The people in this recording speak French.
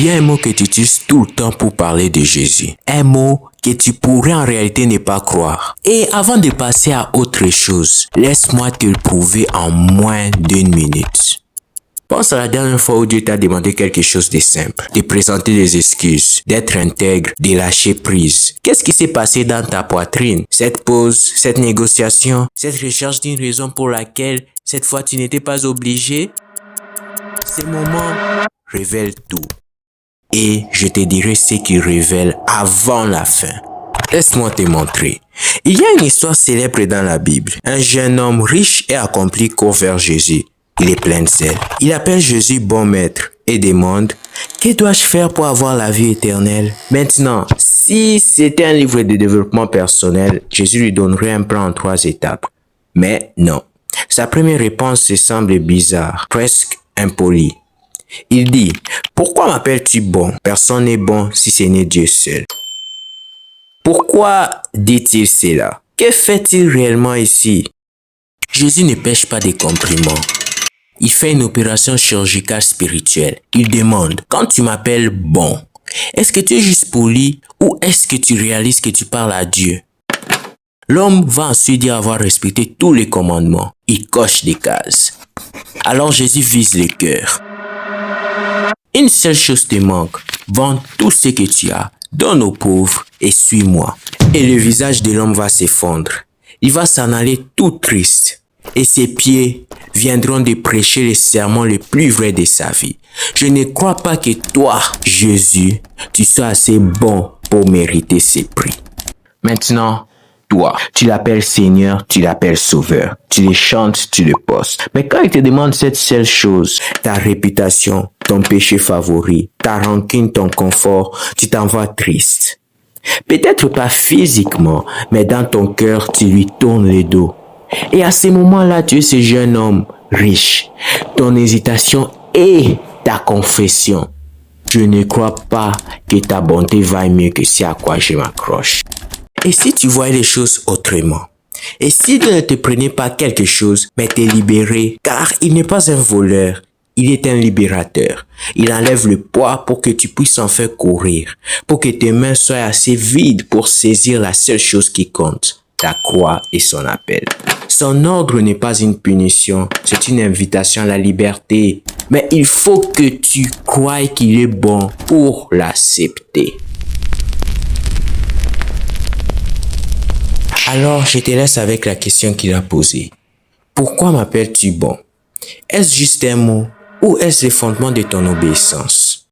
Il y a un mot que tu utilises tout le temps pour parler de Jésus. Un mot que tu pourrais en réalité ne pas croire. Et avant de passer à autre chose, laisse-moi te le prouver en moins d'1 minute. Pense à la dernière fois où Dieu t'a demandé quelque chose de simple, de présenter des excuses, d'être intègre, de lâcher prise. Qu'est-ce qui s'est passé dans ta poitrine? Cette pause, cette négociation, cette recherche d'une raison pour laquelle cette fois tu n'étais pas obligé? Ces moments révèlent tout. Et je te dirai ce qu'ils révèlent avant la fin. Laisse-moi te montrer. Il y a une histoire célèbre dans la Bible. Un jeune homme riche et accompli court vers Jésus. Il est plein de zèle. Il appelle Jésus bon maître et demande « Que dois-je faire pour avoir la vie éternelle ?» Maintenant, si c'était un livre de développement personnel, Jésus lui donnerait un plan en 3 étapes. Mais non. Sa première réponse se semble bizarre, presque impolie. Il dit « Pourquoi m'appelles-tu bon? Personne n'est bon si ce n'est Dieu seul. » Pourquoi dit-il cela? Que fait-il réellement ici? Jésus ne pêche pas des compliments. Il fait une opération chirurgicale spirituelle. Il demande « Quand tu m'appelles bon, est-ce que tu es juste poli ou est-ce que tu réalises que tu parles à Dieu? » L'homme va ensuite dire avoir respecté tous les commandements. Il coche des cases. Alors Jésus vise le cœur. Une seule chose te manque. Vends tout ce que tu as, donne aux pauvres et suis-moi. Et le visage de l'homme va s'effondrer. Il va s'en aller tout triste. Et ses pieds viendront de prêcher le sermon le plus vrai de sa vie. Je ne crois pas que toi, Jésus, tu sois assez bon pour mériter ces prix. Maintenant, toi, tu l'appelles Seigneur, tu l'appelles Sauveur. Tu le chantes, tu le postes. Mais quand il te demande cette seule chose, ta réputation, ton péché favori, ta rancune, ton confort, tu t'en vas triste. Peut-être pas physiquement, mais dans ton cœur, tu lui tournes le dos. Et à ce moment-là, tu es ce jeune homme riche. Ton hésitation et ta confession. Je ne crois pas que ta bonté vaille mieux que ce à quoi je m'accroche. Et si tu voyais les choses autrement? Et si Dieu ne te prenait pas quelque chose, mais te libérait, car il n'est pas un voleur, il est un libérateur. Il enlève le poids pour que tu puisses en faire courir, pour que tes mains soient assez vides pour saisir la seule chose qui compte, ta croix et son appel. Son ordre n'est pas une punition, c'est une invitation à la liberté. Mais il faut que tu croies qu'il est bon pour l'accepter. Alors, je te laisse avec la question qu'il a posée. Pourquoi m'appelles-tu bon? Est-ce juste un mot ou est-ce le fondement de ton obéissance?